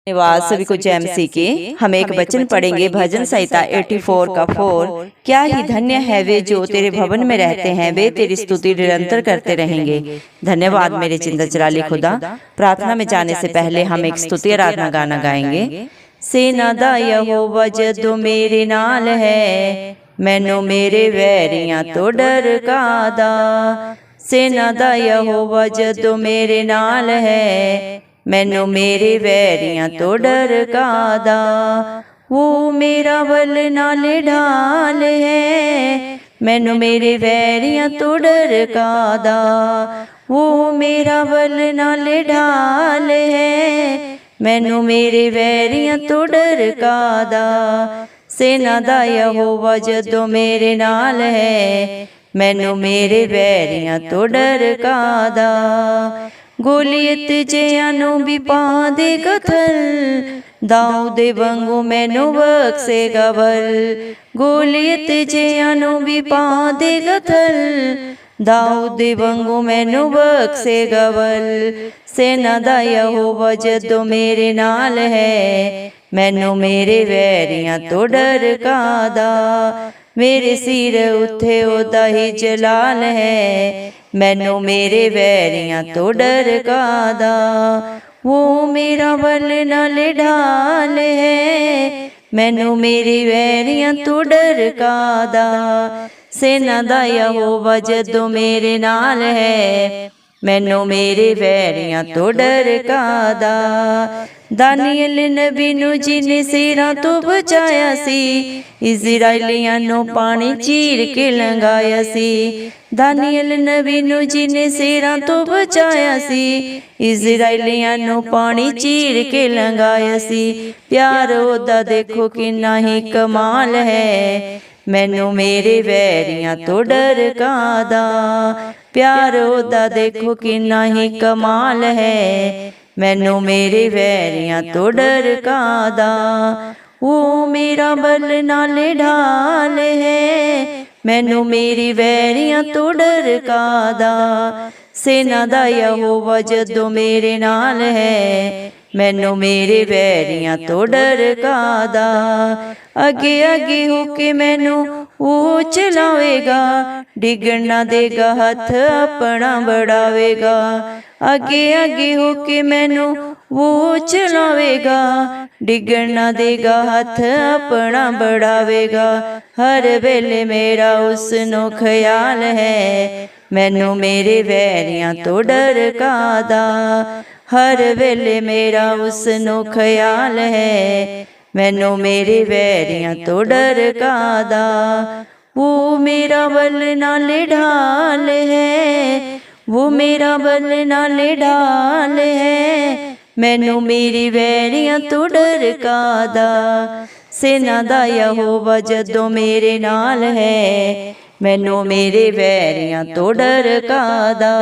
धन्यवाद सभी को जय मसीह की। हम एक वचन पढ़ेंगे भजन संहिता 84 का 4। क्या ही धन्य है वे जो तेरे भवन में रहते हैं, वे तेरी स्तुति निरंतर करते रहेंगे। धन्यवाद मेरे जिंदा जलाली खुदा। प्रार्थना में जाने से पहले हम एक स्तुति आराधना गाना गाएंगे। सेना दा यहोवा जदों मेरे नाल है, मैनू मेरे वैरियां तो डर कादा। सेना दा यहोवा जदों मेरे नाल है, मैनू मेरे वैरियां तो डर कादा। वो मेरा बल नाल ढाल है, मैनू मेरे वैरियां तो डर कादा। वो मेरा बल नाल ढाल है, मैनू मेरे वैरियां तो डर कादा। सेना दा यहोवा जदों मेरे नाल है, मैनू मेरे वैरियां तो डर कादा। गोलियत जियां भी पा दे कथल, दाऊद वांगू मैनू बख्शेगा बल। गोलियत जियां भी पा दे कथल, दाऊद वांगू मैनू बख्शेगा बल। सेना दा यहोवा जदों मेरे नाल है, मैनू मेरे वैरियां तो डर कादा। मेरे सिर उत्थे ओदा ही जलाल है, मैनू मेरे वैरियां तो डर कादा। वो मेरा बल नाल ढाल है, मैनू मेरी वैरियां तो डर कादा। सेना दा यहोवा जदों मेरे नाल है, मैनू मेरे वैरियां तो डर कादा। दानियल नबी नू जिन्ने सिरां तो बचाया सी, इजराइलियां नू पानी चीर के लंघाया सी। दानियल नबी नू जिन्ने सिरां तो बचाया सी, इजराइलियां नू पानी चीर के लंघाया सी। प्यार ओदा देखो किन्ना ही कमाल है, मैनू मेरे वैरियां तो डर कादा। प्यार ओदा देखो किन्ना ही कमाल है, मैनू मेरे वैरियां तो डर कादा। वो मेरा बल नाल ढाल है, मैनू मेरी वैरियां तो डर कादा। सेना दा यहोवा जदों मेरे नाल है, मैनू मेरे वैरियां तो डर कादा। अगे अगे होके मैनू वो चलावेगा, डिगण ना देगा हथ अपना बढ़ावेगा। आगे आगे होके मैनू वो चलावेगा, डिगण ना देगा हथ अपना बढ़ावेगा। हर वेले मेरा उसनो ख्याल है, मैनू मेरे वैरियां तो डर कादा। हर वेले मेरा उसनो ख्याल है, मैनू मेरे वैरियां तो डर कादा। वो मेरा बल नाल ढाल है, वो मेरा बल नाल ढाल है, मैनू मेरी वैरियां तो डर कादा। सेना दा यहोवा जदों मेरे नाल है, मैनू मेरे वैरियां तो डर कादा।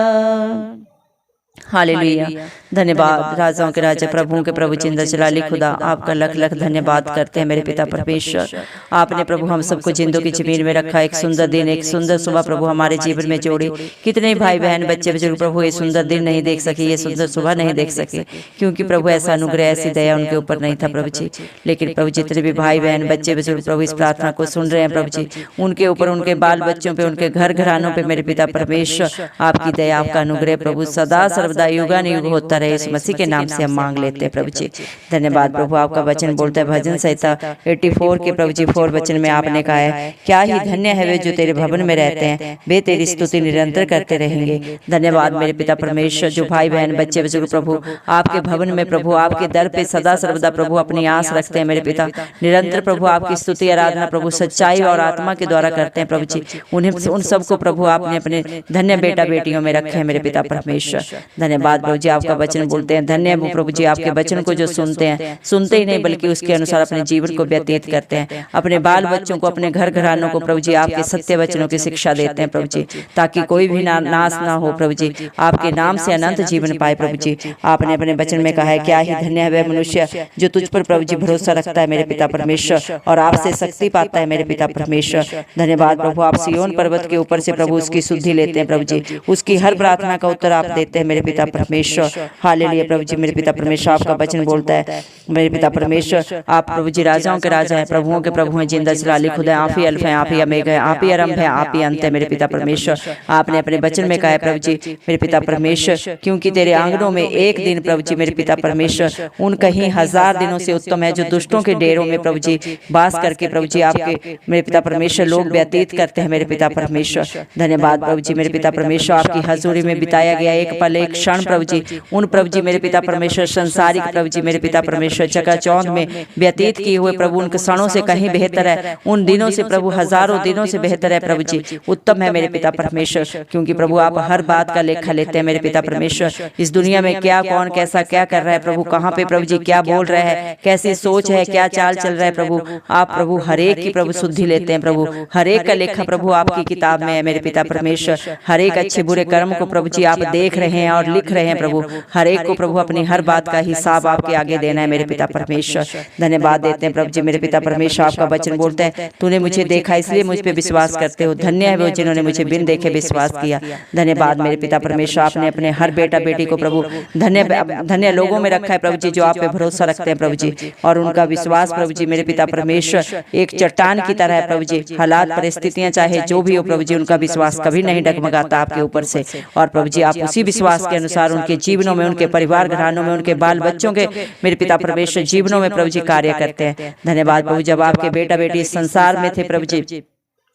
हालेलुया। धन्यवाद राजाओं के राजा प्रभुओं के प्रभु जिंदा जलाली खुदा, आपका लख लख धन्यवाद करते हैं मेरे पिता परमेश्वर। आपने प्रभु हम सबको जिंदों की जमीन में रखा, एक सुंदर दिन, एक सुंदर सुबह प्रभु हमारे जीवन में जोड़ी। कितने भाई बहन बच्चे बुजुर्ग प्रभु ये सुंदर दिन नहीं देख सके, ये सुंदर सुबह नहीं देख सके, क्योंकि प्रभु ऐसा अनुग्रह ऐसी दया उनके ऊपर नहीं था प्रभु जी। लेकिन प्रभु जितने भी भाई बहन बच्चे बुजुर्ग प्रभु इस प्रार्थना को सुन रहे हैं प्रभु जी, उनके ऊपर, उनके बाल बच्चों पे, उनके घर घरानों पे मेरे पिता परमेश्वर आपकी दया, आपका अनुग्रह प्रभु सदा सर्वदा युगानुयुग होता रहे। इस मसीह के नाम से हम मांग लेते हैं प्रभु जी। धन्यवाद प्रभु। आपका वचन बोलता है भजन संहिता 84 के प्रभु जी 4 वचन में आपने कहा है, क्या ही धन्य है वे जो तेरे भवन में रहते हैं, वे तेरी स्तुति निरंतर करते रहेंगे। धन्यवाद मेरे पिता परमेश्वर। जो भाई बहन बच्चे बुजुर्ग प्रभु आपके भवन में प्रभु आपके दर पे सदा सर्वदा प्रभु अपनी आस रखते हैं मेरे पिता, निरंतर प्रभु आपकी स्तुति आराधना प्रभु सच्चाई और आत्मा के द्वारा करते हैं प्रभु जी। उन्हें उन सबको प्रभु आपने अपने धन्य बेटा बेटियों में रखे हैं मेरे पिता परमेश्वर। धन्यवाद प्रभु जी। आपका वचन बोलते हैं धन्य वो प्रभु जी आपके वचन को जो सुनते हैं, सुनते ही नहीं बल्कि उसके अनुसार अपने जीवन को व्यतीत करते हैं, अपने बाल बच्चों को, अपने घर घरानों को प्रभु जी आपके सत्य वचनों की शिक्षा देते हैं प्रभु जी, ताकि कोई भी नाश ना हो प्रभु जी, आपके नाम से अनंत जीवन पाए प्रभु जी। आपने अपने वचन में कहा है, क्या ही धन्य है वह मनुष्य जो तुझ पर प्रभु जी भरोसा रखता है मेरे पिता परमेश्वर, और आपसे शक्ति पाता है मेरे पिता परमेश्वर। धन्यवाद प्रभु। आप सिय्योन पर्वत के ऊपर से प्रभु उसकी शुद्धि लेते हैं प्रभु जी, उसकी हर प्रार्थना का उत्तर आप देते हैं मेरे पिता परमेश्वर, हालेलुया प्रभु जी। मेरे पिता परमेश्वर आपका वचन बोलता है मेरे पिता परमेश्वर आप प्रभु जी राजाओं के राजा हैं, प्रभुओं के प्रभु हैं, जिंदा जलाली खुदा है, आप ही अल्फ हैं, आप ही अमेगा है, आप ही आरंभ है, आप ही अंत है। मेरे पिता परमेश्वर आपने अपने वचन में कहा है प्रभु जी मेरे पिता परमेश्वर, क्योंकि तेरे आंगनों में एक दिन प्रभु जी मेरे पिता परमेश्वर उन कहीं 1000 दिनों से उत्तम है जो दुष्टों के डेरों में प्रभु जी वास करके प्रभु जी आपके मेरे पिता परमेश्वर लोग व्यतीत करते हैं। मेरे पिता परमेश्वर धन्यवाद प्रभु जी मेरे पिता परमेश्वर आपकी हजूरी में बिताया गया एक पल एक क्षण प्रभु जी उन प्रभु जी मेरे पिता परमेश्वर संसारिक प्रभु जी मेरे पिता परमेश्वर चकाचौंध में व्यतीत किए हुए प्रभु उन क्षणों से कहीं बेहतर है, उन दिनों से प्रभु हजारों दिनों से बेहतर है प्रभु जी, उत्तम है मेरे पिता परमेश्वर, क्योंकि प्रभु आप हर बात का लेखा लेते हैं मेरे पिता परमेश्वर। इस दुनिया में क्या कौन कैसा क्या कर रहा है प्रभु, कहाँ पे प्रभु जी क्या बोल रहे हैं, कैसी सोच है, क्या चाल चल रहा है प्रभु, आप प्रभु हर एक की प्रभु शुद्धि लेते हैं प्रभु, हर एक का लेखा प्रभु आपकी किताब में है मेरे पिता परमेश्वर। हर एक अच्छे बुरे कर्म को प्रभु जी आप देख रहे हैं और लिख रहे हैं प्रभु, हर एक को प्रभु अपनी हर बात का हिसाब आपके आगे देना है मेरे पिता परमेश्वर। धन्यवाद देते हैं प्रभु जी मेरे पिता परमेश्वर आपका वचन बोलते हैं तूने मुझे देखा इसलिए मुझ पे विश्वास करते हो, धन्य है वो जिन्होंने मुझे बिन देखे विश्वास किया। धन्यवाद मेरे पिता परमेश्वर आपने अपने हर बेटा बेटी को प्रभु धन्य लोगों में रखा है प्रभु जी जो आप पे भरोसा रखते हैं प्रभु जी, और उनका विश्वास प्रभु जी मेरे पिता परमेश्वर एक चट्टान की तरह है प्रभु जी, हालात परिस्थितियां चाहे जो भी हो प्रभु जी उनका विश्वास कभी नहीं डगमगाता आपके ऊपर से, और प्रभु जी आप उसी विश्वास के अनुसार उनके जीवनों में, उनके परिवार घरानों में, उनके बाल बच्चों के मेरे पिता परमेश्वर जीवनों में प्रभु जी कार्य करते हैं। धन्यवाद प्रभु जब आपके बेटा बेटी इस संसार में थे प्रभु जी,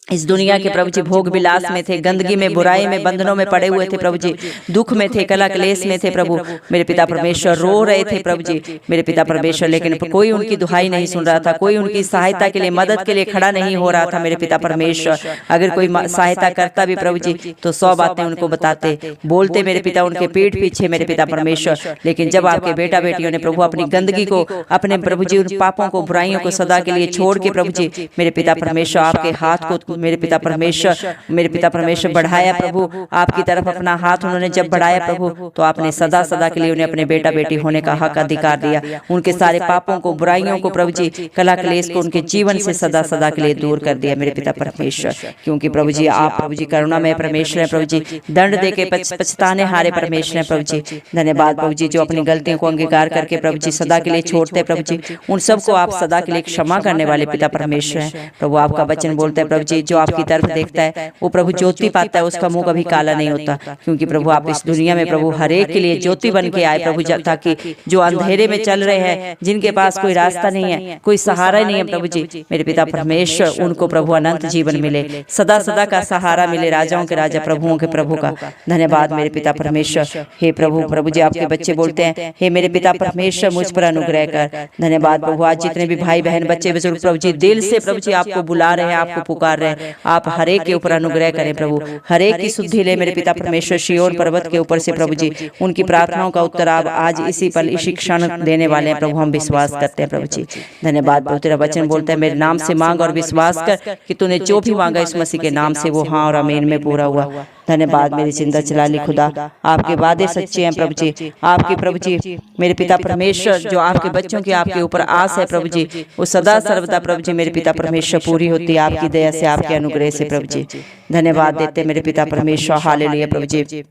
इस दुनिया के प्रभु जी भोग विलास में थे, गंदगी में, बुराई में, बंधनों में पड़े हुए थे प्रभु जी, दुख में थे, कला क्लेश में थे प्रभु मेरे पिता परमेश्वर, रो रहे थे प्रभु जी मेरे पिता परमेश्वर, लेकिन कोई उनकी दुहाई नहीं सुन रहा था, कोई उनकी सहायता के लिए मदद के लिए खड़ा नहीं हो रहा था मेरे पिता परमेश्वर। अगर कोई सहायता करता भी प्रभु जी तो 100 बातें उनको बताते बोलते मेरे पिता उनके पीठ पीछे मेरे पिता परमेश्वर, लेकिन जब आपके बेटा बेटियों ने प्रभु अपनी गंदगी को, अपने प्रभु जी उन पापों को, बुराइयों को सदा के लिए छोड़ के प्रभु जी मेरे पिता परमेश्वर आपके हाथ को मेरे पिता परमेश्वर बढ़ाया प्रभु, आपकी तरफ अपना हाथ उन्होंने जब बढ़ाया प्रभु तो आपने सदा सदा के लिए उन्हें अपने बेटा बेटी होने का हक अधिकार दिया, उनके सारे पापों को, बुराइयों को प्रभु जी, कला क्लेश को उनके जीवन से सदा सदा के लिए दूर कर दिया मेरे पिता परमेश्वर। क्योंकि प्रभु जी आप प्रभु जी करुणामय परमेश्वर है प्रभु जी, दंड दे के पछताने हारे परमेश्वर है प्रभु जी। धन्यवाद प्रभु जी जो अपनी गलतियों को अंगीकार करके प्रभु जी सदा के लिए छोड़ते हैं प्रभु जी, उन सबको आप सदा के लिए क्षमा करने वाले पिता परमेश्वर है प्रभु। आपका वचन बोलता है प्रभु जी जो आपकी तरफ देखता है वो प्रभु ज्योति पाता है, उसका मुंह कभी काला नहीं होता, क्योंकि प्रभु आप इस दुनिया में प्रभु हर एक के लिए ज्योति बन के आए प्रभु, ताकि जो अंधेरे में चल रहे हैं, जिनके पास कोई रास्ता नहीं है, कोई सहारा नहीं है प्रभु जी मेरे पिता परमेश्वर, उनको प्रभु अनंत जीवन मिले, सदा सदा का सहारा मिले, राजाओं के राजा प्रभुओं के प्रभु का। धन्यवाद मेरे पिता परमेश्वर। हे प्रभु, प्रभु जी आपके बच्चे बोलते हैं हे मेरे पिता परमेश्वर मुझ पर अनुग्रह कर। धन्यवाद प्रभु, आज जितने भी भाई बहन बच्चे बुजुर्ग प्रभु जी दिल से प्रभु जी आपको बुला रहे हैं, आपको पुकार रहे हैं, आप हर एक के ऊपर अनुग्रह करें प्रभु, हर एक की शुद्धि ले मेरे पिता परमेश्वर। सिय्योन पर्वत के ऊपर से प्रभु जी उनकी प्रार्थनाओं का उत्तर आप आज इसी पल इसी क्षण देने वाले हैं प्रभु, हम विश्वास करते हैं प्रभु जी। धन्यवाद प्रभु, तेरा वचन बोलता है मेरे नाम से मांग और विश्वास कर कि तूने जो भी मांगा इस मसीह के नाम से वो हाँ और आमीन में पूरा हुआ। धन्यवाद मेरे जिंदा चलाली खुदा, आपके वादे सच्चे हैं प्रभु जी, आपके प्रभु जी मेरे पिता परमेश्वर जो आपके बच्चों की आपके ऊपर आस है प्रभु जी, वो सदा सर्वदा प्रभु जी मेरे पिता परमेश्वर पूरी होती है आपकी दया से, आपके अनुग्रह से प्रभु जी। धन्यवाद देते मेरे पिता परमेश्वर, हालेलुया प्रभु जी।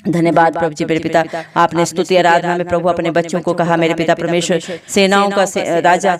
धन्यवाद प्रभु जी मेरे पिता, आपने स्तुति आराधना में प्रभु अपने बच्चों को कहा मेरे पिता परमेश्वर, सेनाओं का राजा,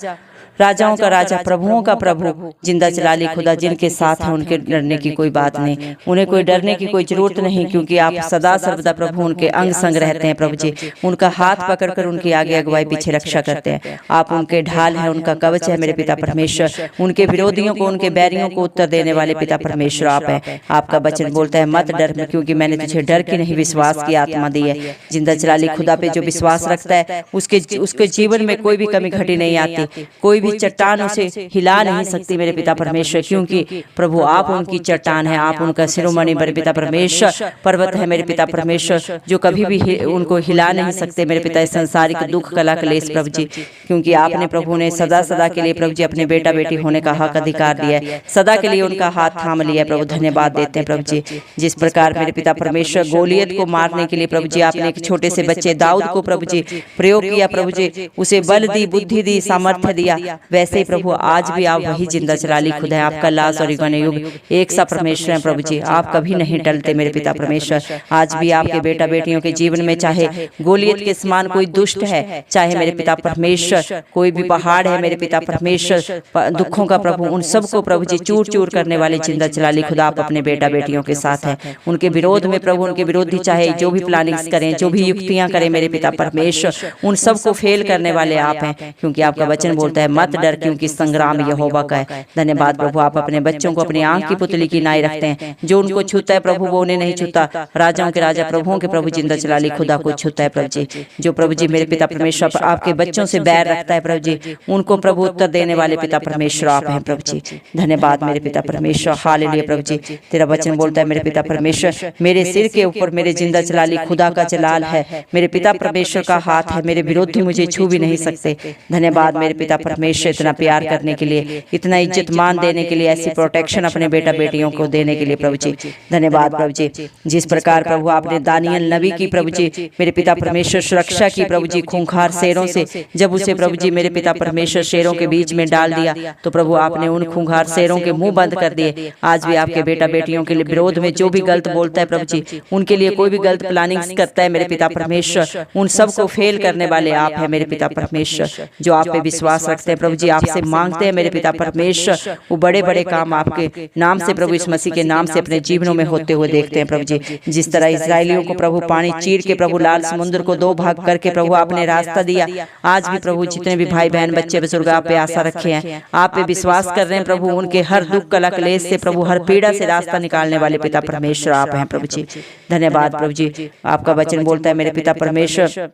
राजाओं का राजा, प्रभुओं का प्रभु, जिंदा चलाली खुदा, जिनके साथ है उनके डरने की कोई बात नहीं, उन्हें कोई डरने की कोई जरूरत नहीं, क्योंकि आप सदा सर्वदा प्रभु उनके अंग संग रहते हैं प्रभु जी, उनका हाथ पकड़कर उनकी आगे अगुवाई पीछे रक्षा करते हैं, आप उनके ढाल है, उनका कवच है मेरे पिता परमेश्वर, उनके विरोधियों को, उनके बैरियों को उत्तर देने वाले पिता परमेश्वर आप है। आपका वचन बोलता है मत डर, क्योंकि मैंने तुझे डर की नहीं विश्वास की आत्मा दी है। जिंदा चलाली खुदा पे जो विश्वास रखता है उसके जीवन में कोई भी कमी घटी नहीं आती, कोई चट्टान उसे हिला नहीं सकती मेरे पिता परमेश्वर, क्योंकि प्रभु आप उनकी चट्टान है, आप उनका शिरोमणि मेरे पिता परमेश्वर, पर्वत है मेरे पिता परमेश्वर, जो कभी भी उनको हिला नहीं सकते मेरे पिता। इस संसारिक दुख कला क्लेश प्रभु जी क्योंकि आपने प्रभु ने सदा सदा के लिए प्रभु जी अपने बेटा बेटी होने का हक अधिकार दिया है, सदा के लिए उनका हाथ थाम लिया प्रभु। धन्यवाद देते हैं प्रभु जी। जिस प्रकार मेरे पिता परमेश्वर गोलियत को मारने के लिए प्रभु जी आपने एक छोटे से बच्चे दाऊद को प्रभु जी प्रयोग किया प्रभु जी, उसे बल दी, बुद्धि दी, सामर्थ्य दिया, वैसे ही प्रभु आज भी आप वही जिंदा चलाली खुद है। आपका लाश और युगान युग एक सा परमेश्वर है प्रभु जी, आप कभी नहीं टलते मेरे पिता परमेश्वर। आज भी आपके बेटा बेटियों के जीवन में चाहे गोलियत के समान कोई दुष्ट है, चाहे मेरे पिता परमेश्वर कोई भी पहाड़ है मेरे पिता परमेश्वर दुखों का प्रभु, उन सबको प्रभु जी चूर चूर करने वाले जिंदा चलाली खुदा आप अपने बेटा बेटियों के साथ हैं। उनके विरोध में प्रभु, उनके विरोधी चाहे जो भी प्लानिंग्स करें, जो भी युक्तियां करें मेरे पिता परमेश्वर, उन सबको फेल करने वाले आप हैं, क्योंकि आपका वचन बोलता है मत डर क्योंकि संग्राम यहोवा का है। धन्यवाद प्रभु, आप अपने बच्चों को अपनी आंख की पुतली की नाई रखते हैं। जो उनको छूता है प्रभु वो उन्हें नहीं छूता, राजाओं के राजा प्रभुओं के प्रभु जिंदा चलाली खुदा को छूता है प्रभु जी। जो प्रभु जी मेरे पिता परमेश्वर आपके बच्चों से बैर रखता है प्रभु जी, उनको प्रभु उत्तर देने वाले पिता परमेश्वर आप हैं प्रभु जी। धन्यवाद मेरे पिता परमेश्वर, हालेलुया प्रभु जी। तेरा वचन बोलता है मेरे पिता परमेश्वर मेरे सिर के ऊपर मेरे जिंदा चलाली खुदा का जलाल है, मेरे पिता परमेश्वर का हाथ है, मेरे विरोधी मुझे छू भी नहीं सकते। धन्यवाद मेरे पिता परमेश्वर, इतना प्यार करने के लिए, इतना इज्जत मान देने के लिए, ऐसी प्रोटेक्शन अपने बेटा बेटियों को देने के लिए प्रभु जी। धन्यवाद प्रभु जी। जिस प्रकार प्रभु आपने दानियल नबी की प्रभु जी मेरे पिता परमेश्वर सुरक्षा की प्रभु जी खूंखार शेरों से, जब उसे प्रभु जी मेरे पिता परमेश्वर शेरों के बीच में डाल दिया तो प्रभु आपने उन खूंखार शेरों के मुंह बंद कर दिए। आज भी आपके बेटा बेटियों के लिए विरोध में जो भी गलत बोलता है प्रभु जी, उनके लिए कोई भी गलत प्लानिंग्स करता है मेरे पिता परमेश्वर, उन सबको फेल करने वाले आप हैं मेरे पिता परमेश्वर। जो आप पे विश्वास रखते हैं प्रभु जी, आपसे मांगते हैं मेरे पिता परमेश्वर, वो बड़े बड़े काम आपके नाम से प्रभु, इस मसीह के नाम से अपने जीवनों में होते हुए देखते हैं प्रभु जी। जिस तरह इस्राएलियों को प्रभु पानी चीर के प्रभु लाल समुद्र को दो भाग करके प्रभु आपने रास्ता दिया, आज भी प्रभु जितने भी भाई बहन बच्चे बुजुर्ग आप पे आशा रखे हैं, आप पे विश्वास कर रहे हैं प्रभु, उनके हर दुख कलह क्लेश से प्रभु, हर पीड़ा से रास्ता निकालने वाले पिता परमेश्वर आप हैं प्रभु जी। धन्यवाद प्रभु जी। आपका वचन बोलता है मेरे पिता परमेश्वर,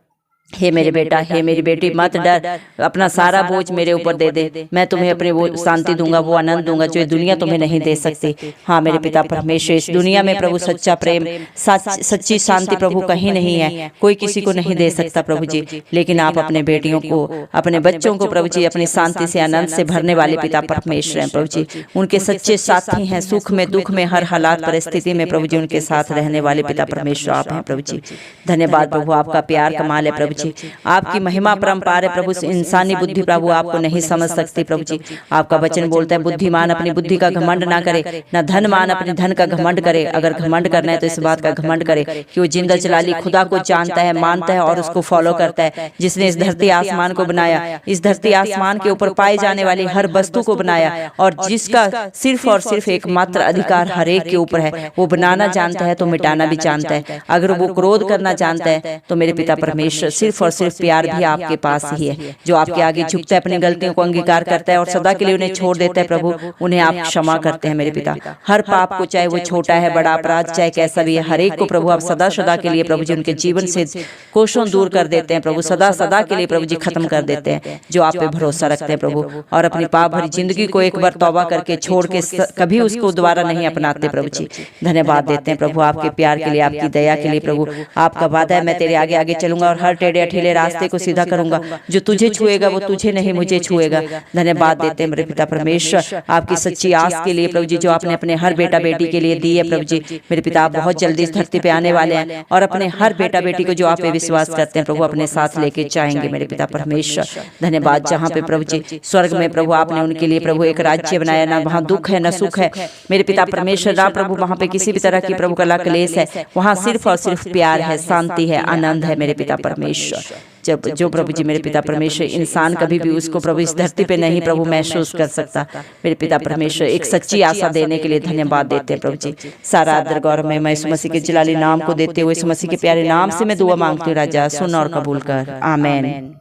हे मेरे बेटा, हे मेरी बेटी, मत डर, अपना सारा बोझ मेरे ऊपर दे दे, मैं तुम्हें अपनी वो शांति दूंगा, वो आनंद दूंगा जो ये दुनिया तुम्हें नहीं दे सकती। हाँ मेरे पिता परमेश्वर, इस दुनिया में प्रभु सच्चा प्रेम, सच्ची शांति प्रभु कहीं नहीं है, कोई किसी को नहीं दे सकता प्रभु जी, लेकिन आप अपने बेटियों को, अपने बच्चों को प्रभु जी अपनी शांति से, आनंद से भरने वाले पिता परमेश्वर हैं प्रभु जी। उनके सच्चे साथी हैं, सुख में दुख में हर हालात परिस्थिति में प्रभु जी उनके साथ रहने वाले पिता परमेश्वर आप हैं प्रभु जी। धन्यवाद प्रभु, आपका प्यार कमाल है प्रभु जी, आपकी महिमा परंपार है प्रभु, इंसानी बुद्धि प्रभु आपको नहीं समझ सकती प्रभु जी। आपका वचन बोलता है बुद्धिमान अपनी बुद्धि का घमंड ना करे, न धनमान अपने धन का घमंड करे। अगर घमंड करना है तो इस बात का घमंड करे कि वो जिंदा चलाली खुदा को जानता है, मानता है और उसको फॉलो करता है, जिसने इस धरती आसमान को बनाया, इस धरती आसमान के ऊपर पाई जाने वाली हर वस्तु को बनाया, और जिसका सिर्फ और सिर्फ एकमात्र अधिकार हर एक के ऊपर है। वो बनाना जानता है तो मिटाना भी जानता है। अगर वो क्रोध करना जानता है तो मेरे पिता परमेश्वर सिर्फ और सिर्फ प्यार भी आपके पास ही है, जो आपके आगे झुकता है, अपनी गलतियों को अंगीकार करता है और सदा के लिए उन्हें छोड़ देता है प्रभु, उन्हें आप क्षमा करते हैं मेरे पिता। हर पाप को, चाहे वो छोटा है बड़ा अपराध चाहे कैसा भी है, हर एक को प्रभु आप सदा सदा के लिए प्रभु जी उनके जीवन से कोसों दूर कर देते हैं प्रभु, सदा सदा के लिए प्रभु जी खत्म कर देते हैं। जो आप पे भरोसा रखते हैं प्रभु और अपनी पाप भरी जिंदगी को एक बार तौबा करके छोड़ के कभी उसको दोबारा नहीं अपनाते प्रभु जी, धन्यवाद देते हैं प्रभु आपके प्यार के लिए, आपकी दया के लिए प्रभु। आपका वादा है मैं तेरे आगे आगे चलूंगा और हर टेढ़े अठेले रास्ते को सीधा करूंगा, जो तुझे छुएगा वो तुझे नहीं मुझे छुएगा। धन्यवाद देते हैं मेरे पिता परमेश्वर आपकी सच्ची आस के लिए प्रभु जी, जो आपने अपने हर बेटा बेटी के लिए दी है प्रभु जी। मेरे पिता आप बहुत जल्दी इस धरती पे आने वाले हैं और अपने हर बेटा बेटी को जो आप पे विश्वास करते हैं प्रभु अपने साथ लेके जाएंगे मेरे पिता परमेश्वर। धन्यवाद, जहाँ पे प्रभु जी स्वर्ग में प्रभु आपने उनके लिए प्रभु एक राज्य बनाया, ना वहाँ दुख है ना सुख है मेरे पिता परमेश्वर, ना प्रभु वहाँ पे किसी भी तरह की प्रभु कला क्लेश है, वहाँ सिर्फ और सिर्फ प्यार है, शांति है, आनंद है मेरे पिता परमेश्वर। जब जो प्रभु जी मेरे पिता परमेश्वर इंसान कभी भी उसको प्रभु इस धरती पे नहीं प्रभु महसूस कर सकता, मेरे पिता परमेश्वर एक सच्ची आशा देने के लिए धन्यवाद देते हैं प्रभु जी। सारा आदर गौरव मैं यीशु मसीह के जलाली नाम को देते हुए यीशु मसीह के प्यारे नाम से मैं दुआ मांगती हूँ राजा, सुन और कबूल कर, आमीन।